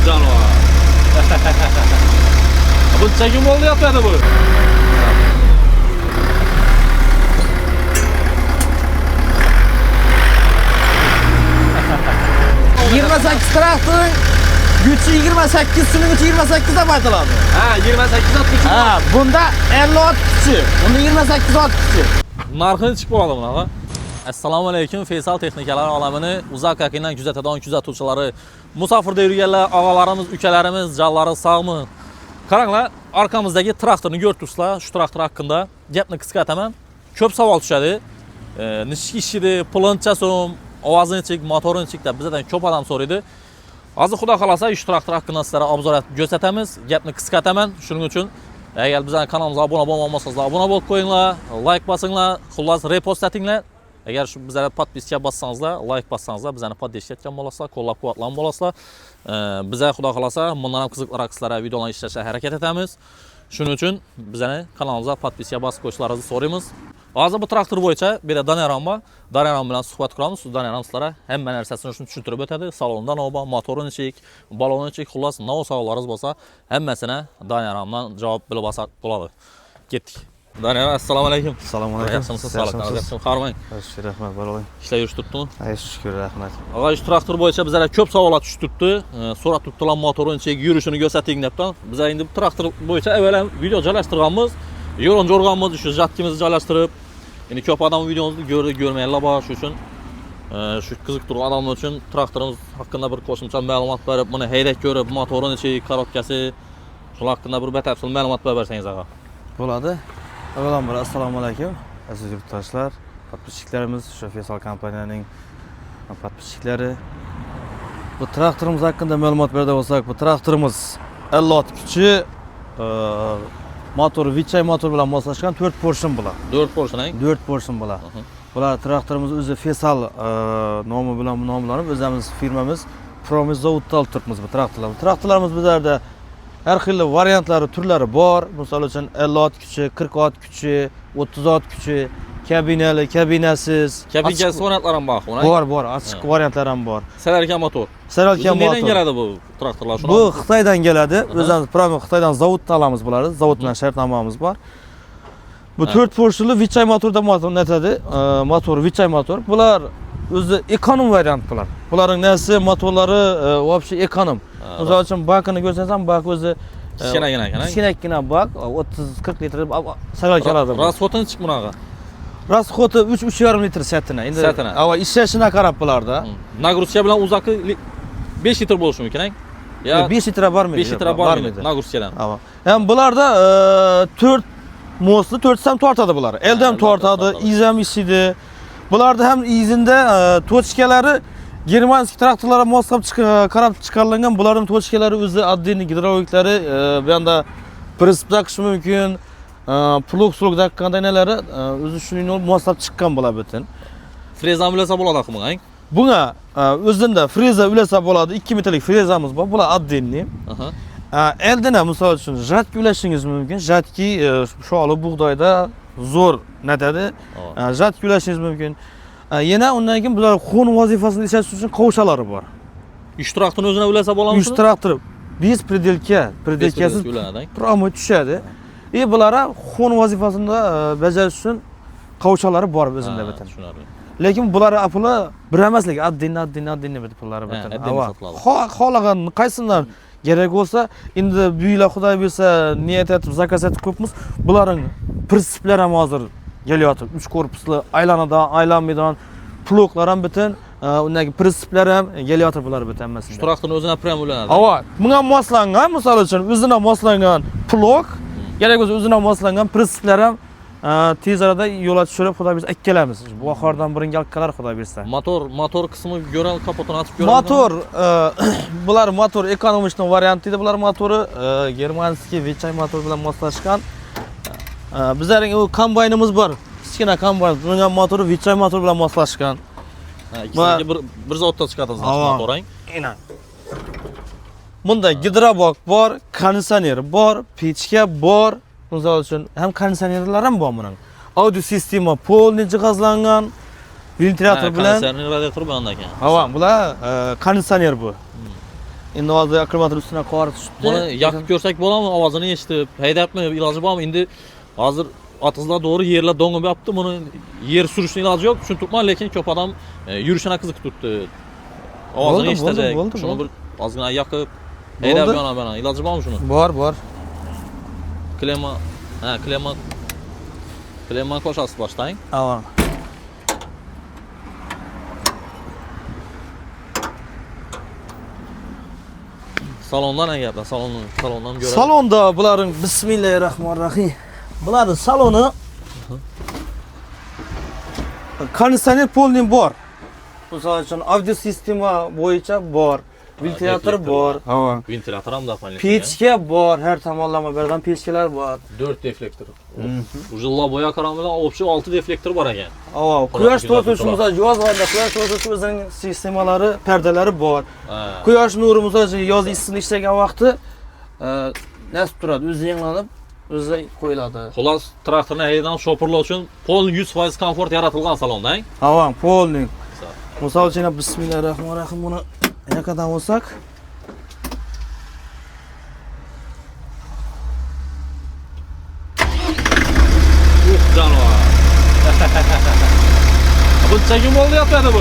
Canavar. Buncha kim oldu yapmadı bu? Traktörün gücü 28, suyun gücü 28 de baytıladı. Ha, 28 at gücü. Ha, bunda 50 at gücü. Bunda 28 at gücü. Narxını çıkıp olalım ağa. Assalamu alaykum. Feysal Texnikalar alamını uzaq yakından küzətədən küzətuvçuları, musafirdə yürüyənlər, ağalarımız, ükələrimiz, canları sağmı? Qaraqlar, arkamızdakı traktorunu gördünüzlər. Şu traktor haqqında gəpni qısqa etəmən. Köp savol düşədi. Nişki işidir, pılınçasım, ovazını çək, motorunu çək də bizədən köp adam soruydu. Azı xuda qalasa şu traktor haqqında sizlərə obzor göstərəmiz. Gəpni qısqa etəmən. Şunun üçün əgər bizə kanalımıza abunə olmasanız abunə olub qoyunlar, like basınlar, xullas repost etinlər. Əgər şu bizə podpiska bassanızlar, like bassanızlar, bizə podpiska etən olasınızlar, qollab quvvatlan olasınızlar. Bizə xuda qalasa bundan qızıqlar akslara videolarla işləşə hərəkət etəmiz. Şunun üçün bizə kanalımıza podpiska basıb qoyuşlarınızı soruyumuz. Hazır bu traktor boyunca bir də Daneram var. Daneram bilan suhbət quramız. Daneram sizlərə həmmə nərsəsini üçün düşündürüb ötədi. Salondan oba, motorunu çək, balonu çək, xullas nə o sağlarınız bolsa, həmməsinə Daneramdan cavab bilib asaq buladı. Getdik. Daneram, assalamu alaykum. Assalamu alaykum. Yaxşımısınız? Sağlıqlarınız xarmang. Şükür, rəhmət, var olayım. İşlər yürüş tutdun? Şükür, rəhmət. Ağa, şu traktor boyunca bizə köp savolat düşdürdü. Sonra tutdulan motorunu çək, yürüşünü göstərdik nəbdən. Bizə indi bu traktor boyunca əvvələn video caylaşdırğanımız, yorun jorğanımız, şu jatkimizi caylaşdırıb. Yine köp adam videomuzu görməyərlər bax şu üçün. Şu qızıq durğan adamlar üçün traktorumuz haqqında bir qoşumça məlumat verib, bunu heyrət görüb, motorun içi, karotkası, şunun haqqında bir bətəfsil məlumat versəniz ağa. Buladı. Avvalambor assalomu alaykum. Aziz yurtdoshlar, podpisчикларimiz, şu Feysal kompaniyaning podpisчиклari. Bu traktorumuz haqqında məlumat verdə olsaq, bu traktorumuz 50 at gücü, motor Vichay motor bilan moslashgan 4 portion bular. 4 portion, ha? 4 portion bular. Bular traktorimiz o'zi Feysal nomi bilan nomlanib, o'zimiz firmamiz Promis zavodda olib turibmiz bu traktorlar. Traktorlarimiz bizlarda har xil variantlari, turlari bor. Misol uchun 50 ot kuchi, 40 ot kuchi, 30 ot kuchi, kabinali, kabinasiz. Kabinasiz variantlar ham bor. Bor, ochiq variantlar ham bor. Saralkan motor. Saralkan motor. Nereden keladi bu traktorlar? Bu Xitoydan keladi. O'zimiz Promis Xitoydan zavoddan olamiz bularni. Zavod bilan shartnomamiz bor. Bu 4 portionli Vichay motorda o'tadi. Motor Vichay motor. Bular o'zi ekonom variant bular. Bularning narsa motorlari вообще ekonom. Misol uchun bakini ko'rsangiz ham bak o'zi kichkinakkina bak 30-40 litr sagal keladi. Rasxotini chiq bunaqa. Rasxoti 3-3,5 litr setini. Endi avval ishlashini qarab bularda. Nagruska bilan uzaqi 5 litr bo'lishi mumkin, ha? Ya 5 litr bormaydi. 5 litr bormaydi. Nagruskadan. Ham bularda 4 mosli 4 ham tortadi bular. Eldan tortadi, izam ishidi. Bularda ham izində tochkalari Germanski traktorlara moslab qarab chiqarilgan. Bularning tochkalari o'zi oddiy gidrolikları, bu yanda prinsip taqish mumkin. Plug taqqanda nalari o'zi shuni moslab chiqqan bo'ladi bütün. Freza ulasa bo'ladi axı bunga. Bunga o'zida freza ulasa bo'ladi. 2 metrlik frezamiz bor. Bular oddiy. Eldina misol uchun jatki ulashingiz mumkin. Jatki shu olib bug'doyda zo'r natadi. Jatki ulashingiz mumkin. Yana undan keyin bular xon vazifasini ishlash uchun qovshalari bor. 3 traktorni o'zina ulasa bo'ladimi? 3 traktor bez predelkasiz promo tushadi. Bular xon vazifasini bajarish uchun qovshalari bor o'zida bitin. Lekin bular apuli bir emaslik, oddiy bir pullari bitin. Xohlagan qaysidan kerak bo'lsa, endi buylar Xudo bersa, niyat etib zakaz etib ko'pmiz. Bularning prinsiplari ham hozir kelyapti. 3 korpusli aylanadan, aylanmaydan pluglar ham bitin. Undagi prinsiplar ham kelyapti bular bitin hammasini. Shu traktorni o'zina pram ulanadi. Ava, bunga moslangan, misol uchun o'zina moslangan plug, kerak bo'lsa o'zina moslangan prinsiplar ham tez arada yo'l tushirib Xudo bersa ikkalamiz. Bu oxirdan birinchi alkalar Xudo bersa. Motor qismi ko'ran kapotini ochib ko'raman. Motor bular motor ekonomishning varianti edi. Bular motori Germanski Vichay motor bilan moslashgan. Bizning u kombaynimiz bor. Kichkina kombayn. Buning motori Vichay motor bilan moslashgan. Ikkisiga bir zotda chiqadi motor, ha? Aynan. Bunda gidrobok bor, konditsioner bor, pechka bor. Misol uchun ham konditsionerlar ham bor buning. Audio sistema polni jihozlangan, ventilyator bilan. Konditsioner radiator bilan ekan. Bular konditsioner bu. Endi hozir akrobatın üstüne qor tushibdi. Buni yoqib ko'rsak bo'ladimi? Ovozini eshitib, haydabmi? Iloji bormi? Endi hozir atizlar doğru yerlar do'ngib yaptı. Buni yer surishning iloji yo'q. Tushuntirman, lekin ko'p odam yurishini qiziqib turibdi. Ovozini eshitadi. Shuni bir ozgina yoqib haydab yonaman. Iloji bormi shuni? Bor. Klema qo'shasiz boshlang. Ava. Salondan ne gaplar? Salondan görelim. Salonda buların bismillahirrahmanirrahim. Buların salonu konditsioner polning bor. Misol uchun audio sistema bo'yicha bor. Ventilator bor. Ha. Ventilator ham da falan. Pechka bor, her tomonlama birdan pechkalar bor. 4 deflektör. Ujilla boya qaramida общий 6 deflektör bor ekan. Ava, quyosh to'suvchimizda yoz oyida quyosh to'suvchimizning sistemalari, perdalari bor. Quyosh nuri misol yoz issiqda ishlagan vaqti nasib turadi, o'zi yanglanib, o'zi qo'yiladi. Xolos, traktorni haydan shopirlar uchun pol 100% komfort yaratilgan salonda. Ava, polning. Misol uchun bismillahirrahmanirrahim buni yaqadan olsak. Canavar. Bu çekim oldu yapmadı bu.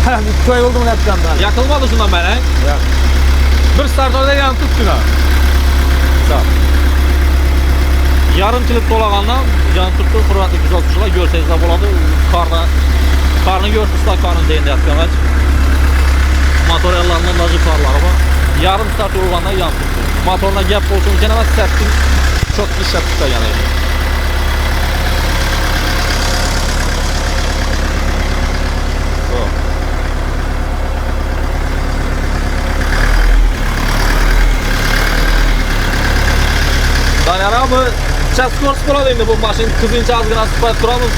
Ha, bir köy oldu mu yapacağım daha. Yakılmadı şundan ben he? Yok. Bir startörde yan tut şuna. Sağ. Yarım kilip dolağandan yan tuttu. Hırvatlı güzel tuşlar görseniz de buladı. Karnı görsünüzler karnın deyinde yapacağım. Motor ellerinin da karları var. Yarım startör olandan yan tuttu. Motoruna gap olsun kenara serttim. Çok iş yaptıklar yani. Yani abi çat skors болады endi bu maşin kızınca azgına sıfat turamız.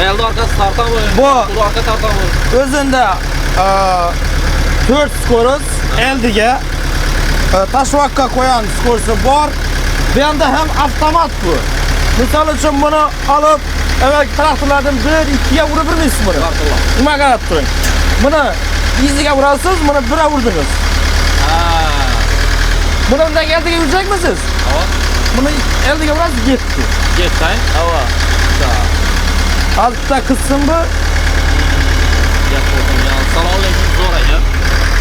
Elde arkası tartamı, bu arka tartamı. Özünde 4 skors eldiga taşvakka koyan skorsu var. Bir anda hem avtomat bu. Misal için bunu alıp evet traktörlerden 1-2'ye vurabilirsiniz bunu. Nima qarab turing. Bunu iziga vurasınız, bunu 1'e vurdunuz. Bunu bundan eldiga yuracak mısınız? Evet. Bunu eldiga vurasınız gitti. Gitti ha? Evet. Altta kısım bu. Salon zor ekan.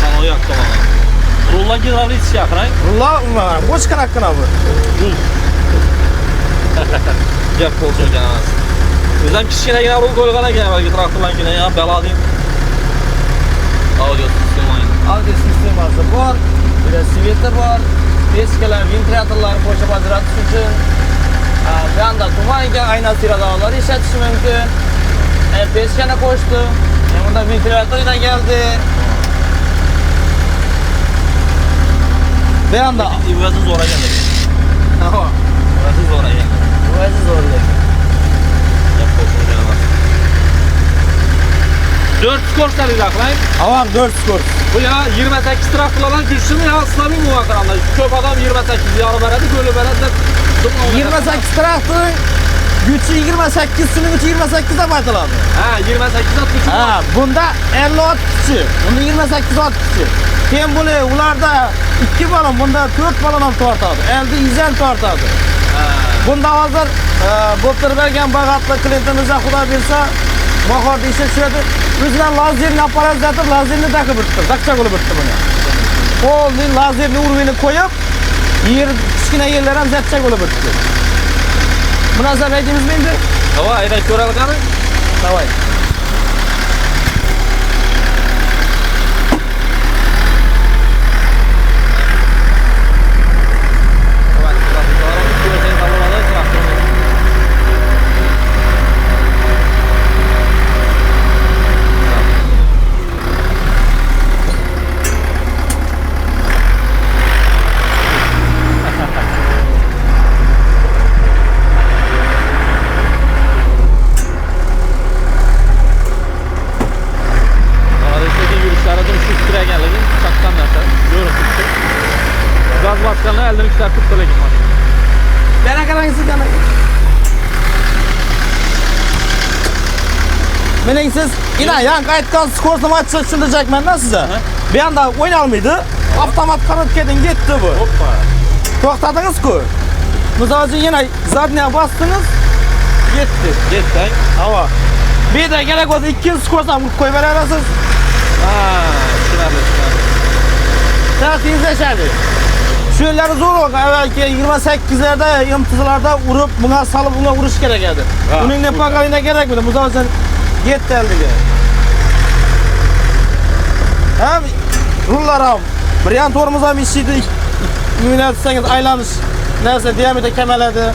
Salon yoqdi bana. Rulla gidravlik ish yoqrang. Rulla bosh qanaqqina bu. Gap bo'lsin ekan. O'zim kichkinagina rul qo'ygan ekan balki traktorlarga ham balo deyim. Audio sistemasi bor. Bir de sveti bor. Pechkalar, ventilyatorlar qo'shib ajratish uchun. Bu yanda tumanga ayna siradalar ishlatish mumkin. Pechkani qo'shdi. Bunda ventilyator da geldi. Bu yanda ivazı zor ekan. Tamam. Ivazı zor ekan. Ivazı zor ekan. Gap bo'lsin ekan. 4 skorslar izaqlang. Avam 4 skors. Bu ya 28 traktorlardan güçlü mü ya? Sınavı mı var karanlar? Köp adam 28 yarı veredi, gölü veredi. 28 traktörün gücü 28, sınıf gücü 28'e başladı. Ha 28 at gücü. Ha bunda 50 at gücü. Bunda 28 at gücü. Hem böyle ularda 2 balon, bunda 4 balon tortadı. Elde 100 tortadı. Bunda hazır botır vergen bağatlı klientimize Xudo bersa bahorda işe tushadi. O'zidan lazerni apparat zatib, lazerni taqib bitdi. Zakcha qilib bitdi buni. Qo'lni lazerni urvini qo'yib, yer kichkina yerlar ham zatcha qilib bitdi. Munosab aytdingizmi endi? Davay, aytib ko'raylik qani? Davay. Elden yükseltip böyle gitmez. Ben akarangisi canım. Mening siz ina yangi aytgan skorsni aytsa tushuntirecekman size. Bir anda oynalmaydı. Avtomat qanot kedin ketdi bu. Hoppa. To'xtadingiz-ku. Misol uchun yana zadniya bostdingiz, ketdi. Ketdi. Hava. Bir de gerek olsa 2 yıl skorsam koyup verersiz. Tushunarli. Tertibleşerdi. Şöyle zor oldu. Evvelki 28'lerde imtizlarda vurup buna salıp buna vuruş gerek geldi. Bunun ne pakaline gerek miydi? Bu zaman sen git geldi. Hem rullaram. Bir yan torumuza bir şeydi. Yöneltseniz aylanış. Neyse diyemede kemeledi.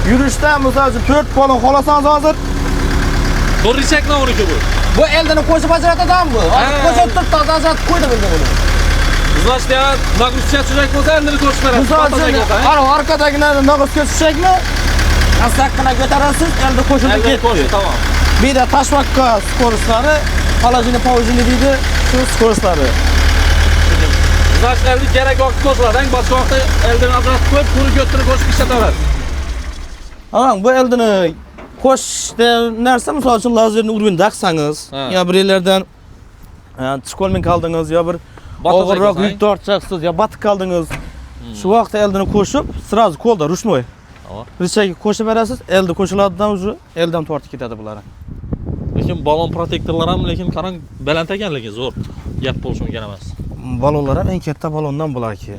Yürüyüşten mesela 4 polun kolasanız hazır. Doğru çek ne vuruyor bu? Bu elden koşup acırat adam bu. Koşup tut da azat koydu bildi bunu. Значит, ya nagusya çocuk olsa elleri koşup verir. Misal için arkadakine nagusya düşecek mi? Hakkına götürürsünüz, elde koşuldu gitti. Tamam. Bir de taşmakka skorusları, palajini pavucini deydi, şu skorusları. Значит, elde gerek yok koşulardan, başka vakti elden azat koyup, bunu götürüp koşup işletever. Ama bu eldini koş nerse misal için lazerini urgun taksanız, ya bir yerlerden çikolmin kaldınız, ya bir ağırrak yük tortacaksınız, ya batık kaldınız. Şu vakti eldini koşup, sırası kolda, ruşnoy. Bir koşup verəsiz, elde koşuladığından ucu, elden tortu ketedi bunlara. Lekin balon protektorlar ham lekin qarang baland ekan lekin zo'r. Gap bo'lishim kerak emas. Balonlar ham eng katta balondan bular ki.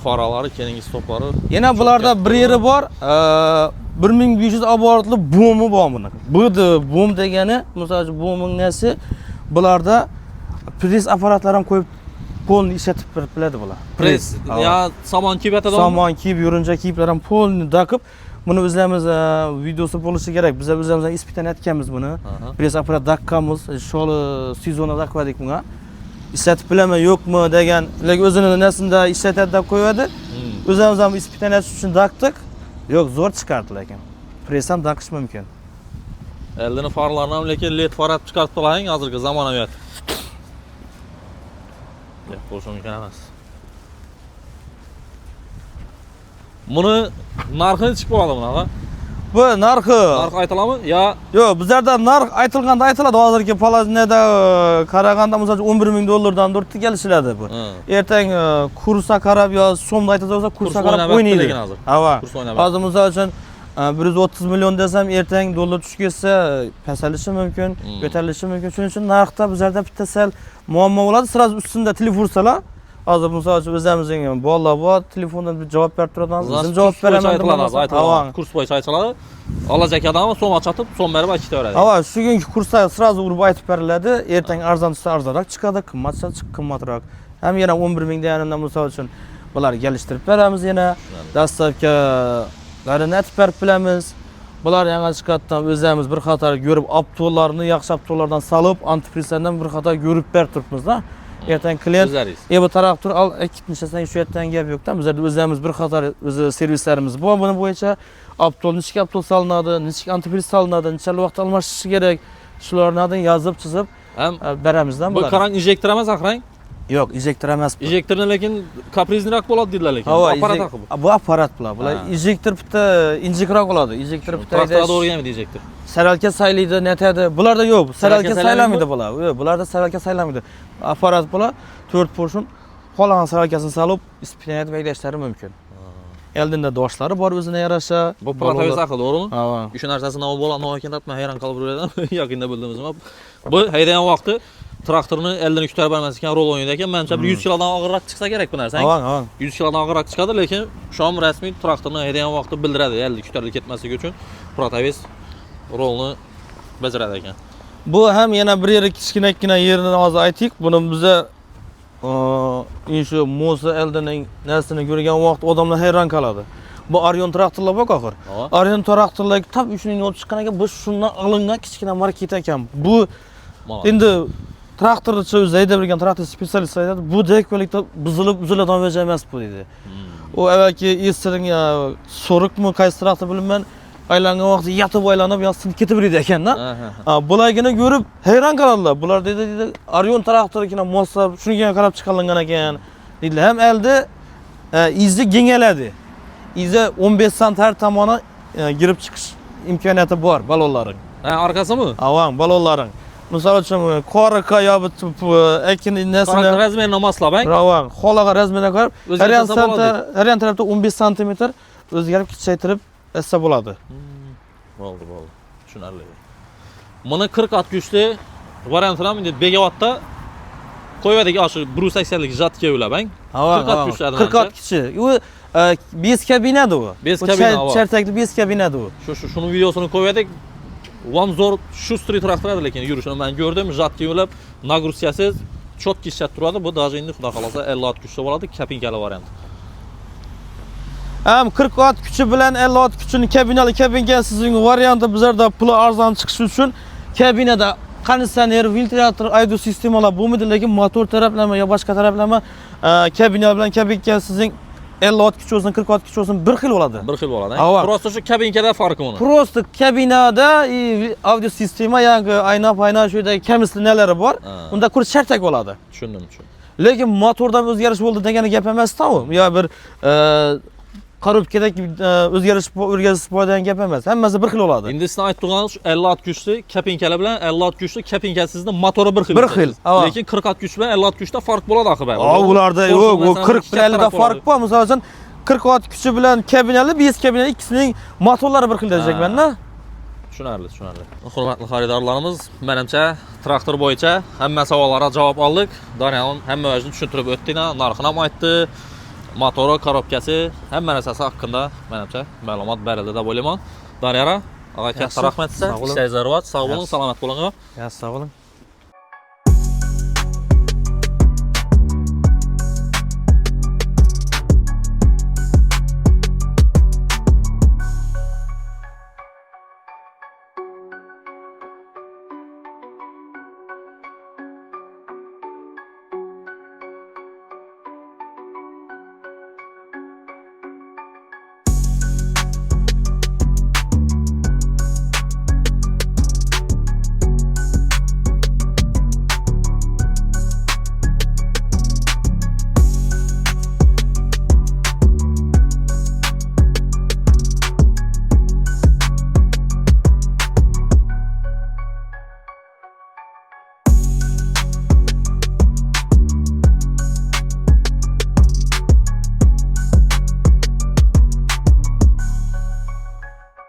Faralari, keyingi stoplari. Yana bularda bir yeri bor, 1500 abortli bomi bor buni. Bu bom degani, masalan, bomin nesi? Bularda pres apparatlar ham qo'yib polni ishlatib biladi bular. Pres, ya somon kiyib yotadi. Somon kiyib, yuruncha kiyiblar ham polni takib, buni o'zimiz videosi bo'lishi kerak. Biz o'zimiz ispitdan etganmiz buni. Pres apparat taqqanmiz, sholi sezonda taqvadik bunga. İşletib bilaman yo'qmi degan, lekin o'zini nasında ishlatadi deb qo'yadi. O'zimiz ham ispitdan etish uchun taqdik. Yo'q, zo'r chiqardi lekin. Pres ham taqish mumkin. Eldini farlarni ham lekin led farab chiqarib qo'ying, hozirgi zamonaviyat. Gap bo'lishim mumkin emas. Buni narxini chiqib oladi bunaqa. Bu narxi. Narx aytiladimi? Ya yo'q, bizlarda narx aytilganda aytiladi. Hozirgi Palazneda qaraganda masalan $11,000 turibdi kelishiladi bu. Ertang kursga qarab yo so'mda aytsa bo'lsa kursga qarab o'ynaydi. Hava. Hozir masalan uchun 130 million desam ertang dollar tushib ketsa pasalishi mumkin, ko'tarilishi mumkin. Shuning uchun narxda bizlarda bitta sal muammo bo'ladi. Siz ustida telefon ursalar, hozir masalan o'zimizning bolalar bor, telefondan bir javob berib turadigan, biz javob beraman deb kurs bo'yicha aytiladi. Olajak odam so'm ochatib, so'm berib aytib Hava, shu kungi kursda sirazi urib aytib beriladi. Ertang arzon tushsa arzonroq chiqadi, qimmat tushsa qimmatroq. Ham yana 11 ming deganimdan masalan uchun bular gelishtirib beramiz yana. Dastavkalarni aytib berib bilamiz. Bular yangi chiqatdan o'zimiz bir qator ko'rib, aptollarni yaxshi aptollardan solib, antipreslardan bir qator ko'rib berib turibmiz-da. Ertang klient bu taraf tur al ikkinchisidan shu yerdan gap yo'q-da. Bizlarda o'zimiz bir qator o'z servislarimiz bor. Buni bo'yicha aptol, nechta aptol solinadi, nechta antipress solinadi, necha vaqt almashishi kerak. Shularni yozib, chizib beramizdan bular. Bu qarang injektor emas, aqrang? Yo'q, injektor emas. Injektorni lekin kaprizniroq bo'ladi dedilar lekin. Apparat aqib. Bu apparat bular. Bular injektor bitta injekroq bo'ladi. Injektor bitta traktorda o'rganmaydi injektor. Saralka saylaydi, netadi. Bularda yo'q. Saralka saylamaydi bular. Yo'q, bularda saralka saylamaydi. Apparat bular 4 portion qolgan saralkasini solib, ispinayat haydashlari mumkin. Eldinda doshlari bor o'zine yarasha. Bu protaviz aql, to'g'rimi? Ha. Shu narsasi nima bo'ladi, nima ekan deb men hayron qolib yuraman. Yaqinda bildimiz. Bu haydagan vaqti traktorni eldan ko'tarib bermas ekan, rol o'ynaydi ekan. Menimcha 100 kilodan og'irroq chiqsa kerak bu narsa. Ha. 100 kilodan og'irroq chiqadi, lekin shom rasmiy traktorni haydagan vaqti bildiradi, eldan ko'tarilib ketmasligi uchun protaviz rolni bajaradi ekan. Bu ham yana bir yeri kichkina yerini hozir aytdik. Buni biza shu Mosa eldining narsani ko'rgan vaqt odamlar hayron qoladi. Bu Arion traktorlar bor oxir. Arion traktorlar tab 3 ming olib chiqqan ekan, bu shundan olingan kichkina market ekan. Bu endi traktorni o'zida bilgan traktor specialist aytadi, bu dekvelikda buziladigan vaja emas bu dedi. O evvelki esiring ya so'riqmi qaysi traktor bilmayman. Aylangan vaqtda yatib aylanib, yo'sin ketib yurdi ekanda. Bulargina ko'rib hayron qoladilar. Bular dedi Arion traktorikina Mosa shunga qarab chiqarilgan ekan. Dedilar, ham elde izi kengayadi. İzi 15 sant her tomoni girib chiqish imkoniyati bor balonlaring. Ha, arkasimi? Avan balonlaring. Misol uchun korika yoki ekin nasini razmerini moslab, Ravan, xolaga razmeriga qarab, O'zgartirsa har yan tarafda 15 sm o'zgarib kichaytirib essa bo'ladi. Bo'ldi. Tushunarli. Buni 40 at kuchli variantlar endi begavatda qo'yadigan shu 180 lik jatka yo'labang. 40 at kuchli. 40 at kichi. U 5 kabinada u. 5 kabina. Chartakli 5 kabinada u. Shuni videosini qo'yadik. Vamzor Shustri traktor edi, lekin yurishini men ko'rdim. Jatka yo'lab, nagruzkasiz chotki ishlab turadi. Bu даже endi xudo xolosa 50 at kuchli bo'ladi, kapinkali variant. Ham 40 at kuchi bilan 50 at kuchini kabinka sizning varianti bizlarda puli arzon chiqishi uchun kabinada konditsioner, ventilyator, aydu sistemalar bo'lmaydi, lekin motor taraflama yo boshqa taraflama kabina bilan kabinka sizning 50 at kuchi olsun, 40 at kuchi olsun bir xil bo'ladi. Bir xil bo'ladi. Prosta shu kabinkada farqi buni. Prosta kabinada audio sistema, yangi ayna shuyda kamisi nalari bor. Unda kurs shartak bo'ladi. Tushundim. Lekin motordan o'zgarish bo'ldi degani gap emas-da u. Yo bir korobkadagi o'zgarish foydadan gap emas. Hammasi bir xil bo'ladi. Endi siz aytganingiz 50 at kuchli kapinkalar bilan 50 at kuchli kapinkasizning motori bir xil. Bir xil. Lekin 40 at kuch bilan 50 at kuchda farq bo'ladi axir. Ularda yo'q, 40 bilan 50 da farq bor. Misol uchun 40 at kuchi bilan kabinali, 5 kabinali ikkisining motorlari bir xil deyapman-da. Tushunarli. Hurmatli xaridorlarimiz, menimcha traktor bo'yicha hamma savollarga javob oldik. Daryon hamma o'zini tushuntirib o'tdi, narxini ham aytdi. Motori, korobkasi, hamma narsasi haqida menimcha ma'lumot berildi deb o'ylayman. Daryora, og'a katta rahmat sizga. Ishlaringiz sog' bo'ling, salomat bo'ling. Sog' bo'ling.